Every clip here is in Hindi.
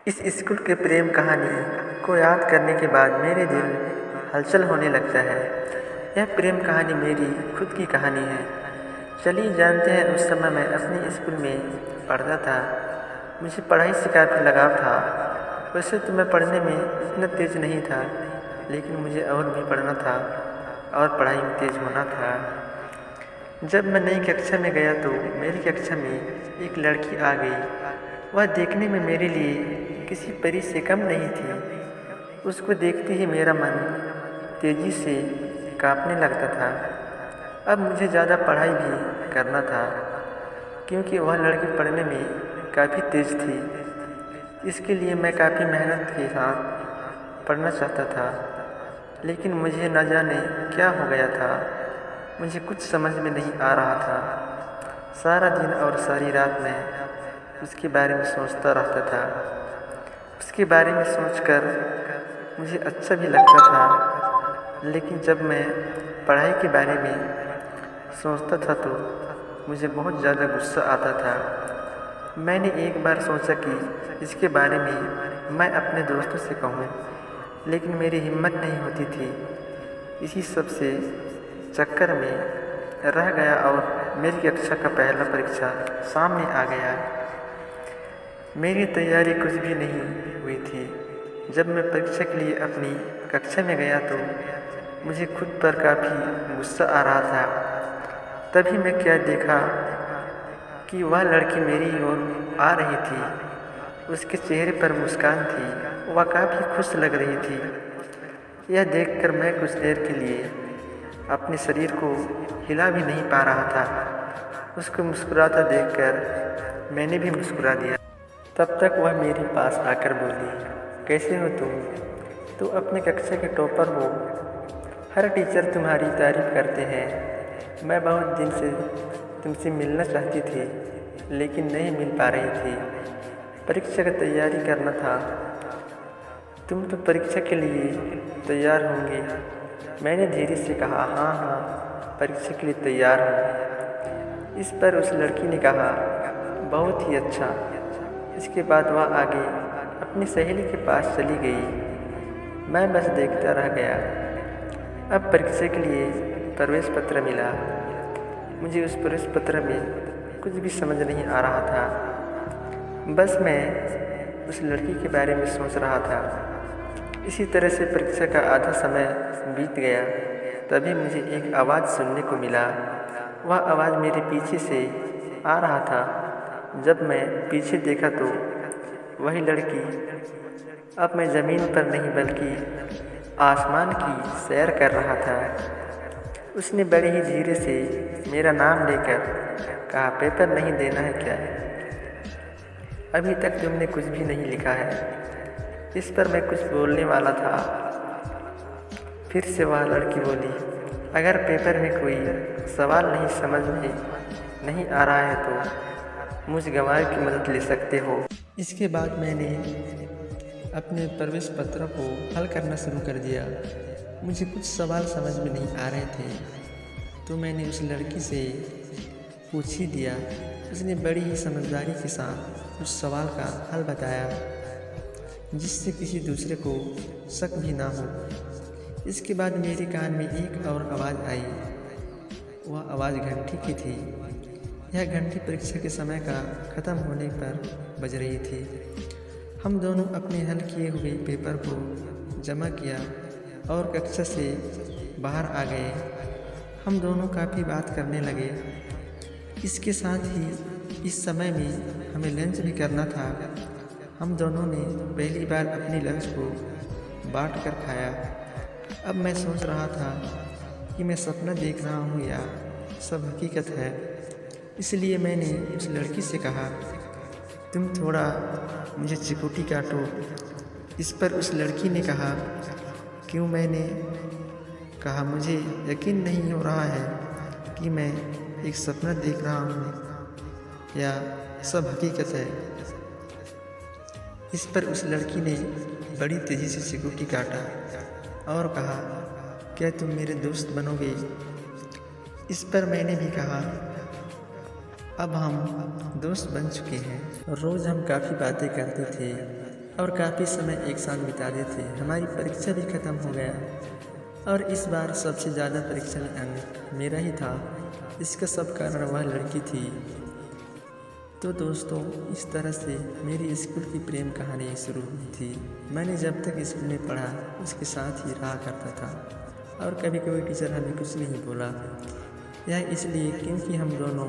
इस स्कूल के प्रेम कहानी को याद करने के बाद मेरे दिल हलचल होने लगता है। यह प्रेम कहानी मेरी खुद की कहानी है। चलिए जानते हैं, उस समय मैं अपने स्कूल में पढ़ता था। मुझे पढ़ाई से काफ़ी लगाव था। वैसे तो मैं पढ़ने में इतना तेज़ नहीं था, लेकिन मुझे और भी पढ़ना था और पढ़ाई में तेज़ होना था। जब मैं नई कक्षा में गया तो मेरी कक्षा में एक लड़की आ गई। वह देखने में मेरे लिए किसी परी से कम नहीं थी। उसको देखते ही मेरा मन तेज़ी से काँपने लगता था। अब मुझे ज़्यादा पढ़ाई भी करना था, क्योंकि वह लड़की पढ़ने में काफ़ी तेज़ थी। इसके लिए मैं काफ़ी मेहनत के साथ पढ़ना चाहता था, लेकिन मुझे न जाने क्या हो गया था। मुझे कुछ समझ में नहीं आ रहा था। सारा दिन और सारी रात मैं उसके बारे में सोचता रहता था। उसके बारे में सोचकर मुझे अच्छा भी लगता था, लेकिन जब मैं पढ़ाई के बारे में सोचता था तो मुझे बहुत ज़्यादा गुस्सा आता था। मैंने एक बार सोचा कि इसके बारे में मैं अपने दोस्तों से कहूँ, लेकिन मेरी हिम्मत नहीं होती थी। इसी सब से चक्कर में रह गया और मेरी कक्षा का पहला परीक्षा सामने आ गया। मेरी तैयारी कुछ भी नहीं हुई थी। जब मैं परीक्षा के लिए अपनी कक्षा में गया तो मुझे खुद पर काफ़ी गुस्सा आ रहा था। तभी मैं क्या देखा कि वह लड़की मेरी ओर आ रही थी। उसके चेहरे पर मुस्कान थी। वह काफ़ी खुश लग रही थी। यह देखकर मैं कुछ देर के लिए अपने शरीर को हिला भी नहीं पा रहा था। उसको मुस्कुराता देखकर मैंने भी मुस्कुरा दिया। तब तक वह मेरे पास आकर बोली, कैसे हो तुम? तो अपने कक्षा के टॉपर हो। हर टीचर तुम्हारी तारीफ करते हैं। मैं बहुत दिन से तुमसे मिलना चाहती थी, लेकिन नहीं मिल पा रही थी। परीक्षा की तैयारी करना था। तुम तो परीक्षा के लिए तैयार होंगे। मैंने धीरे से कहा, हाँ हाँ, परीक्षा के लिए तैयार हूँ। इस पर उस लड़की ने कहा, बहुत ही अच्छा। इसके बाद वह आगे अपनी सहेली के पास चली गई। मैं बस देखता रह गया। अब परीक्षा के लिए प्रवेश पत्र मिला। मुझे उस प्रवेश पत्र में कुछ भी समझ नहीं आ रहा था। बस मैं उस लड़की के बारे में सोच रहा था। इसी तरह से परीक्षा का आधा समय बीत गया। तभी मुझे एक आवाज़ सुनने को मिला। वह आवाज़ मेरे पीछे से आ रहा था। जब मैं पीछे देखा तो वही लड़की, अब मैं ज़मीन पर नहीं बल्कि आसमान की सैर कर रहा था। उसने बड़े ही धीरे से मेरा नाम लेकर कहा, पेपर नहीं देना है क्या? अभी तक तुमने कुछ भी नहीं लिखा है। इस पर मैं कुछ बोलने वाला था। फिर से वह लड़की बोली, अगर पेपर में कोई सवाल नहीं समझ में नहीं आ रहा है तो मुझ गवाह की मदद ले सकते हो। इसके बाद मैंने अपने प्रवेश पत्र को हल करना शुरू कर दिया। मुझे कुछ सवाल समझ में नहीं आ रहे थे, तो मैंने उस लड़की से पूछ ही दिया। उसने बड़ी ही समझदारी के साथ उस सवाल का हल बताया, जिससे किसी दूसरे को शक भी ना हो। इसके बाद मेरे कान में एक और आवाज़ आई। वह आवाज़ घंटी की थी। यह घंटी परीक्षा के समय का ख़त्म होने पर बज रही थी। हम दोनों अपने हल किए हुए पेपर को जमा किया और कक्षा से बाहर आ गए। हम दोनों काफ़ी बात करने लगे। इसके साथ ही इस समय में हमें लंच भी करना था। हम दोनों ने पहली बार अपनी लंच को बांट कर खाया। अब मैं सोच रहा था कि मैं सपना देख रहा हूँ या सब हकीकत है। इसलिए मैंने उस लड़की से कहा, तुम थोड़ा मुझे चिकोटी काटो। इस पर उस लड़की ने कहा, क्यों? मैंने कहा, मुझे यकीन नहीं हो रहा है कि मैं एक सपना देख रहा हूँ या सब हकीकत है। इस पर उस लड़की ने बड़ी तेज़ी से चिकोटी काटा और कहा, क्या तुम मेरे दोस्त बनोगे? इस पर मैंने भी कहा, अब हम दोस्त बन चुके हैं। रोज़ हम काफ़ी बातें करते थे। और काफ़ी समय एक साथ बिताते थे। हमारी परीक्षा भी ख़त्म हो गया और इस बार सबसे ज़्यादा परीक्षा में अंक मेरा ही था। इसका सब कारण वह लड़की थी। तो दोस्तों, इस तरह से मेरी स्कूल की प्रेम कहानी शुरू हुई थी। मैंने जब तक स्कूल में पढ़ा उसके साथ ही रहा करता था और कभी कभी टीचर हमें कुछ नहीं बोला। यह इसलिए क्योंकि हम दोनों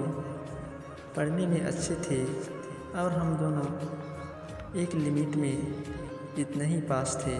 पढ़ने में अच्छे थे और हम दोनों एक लिमिट में इतना ही पास थे।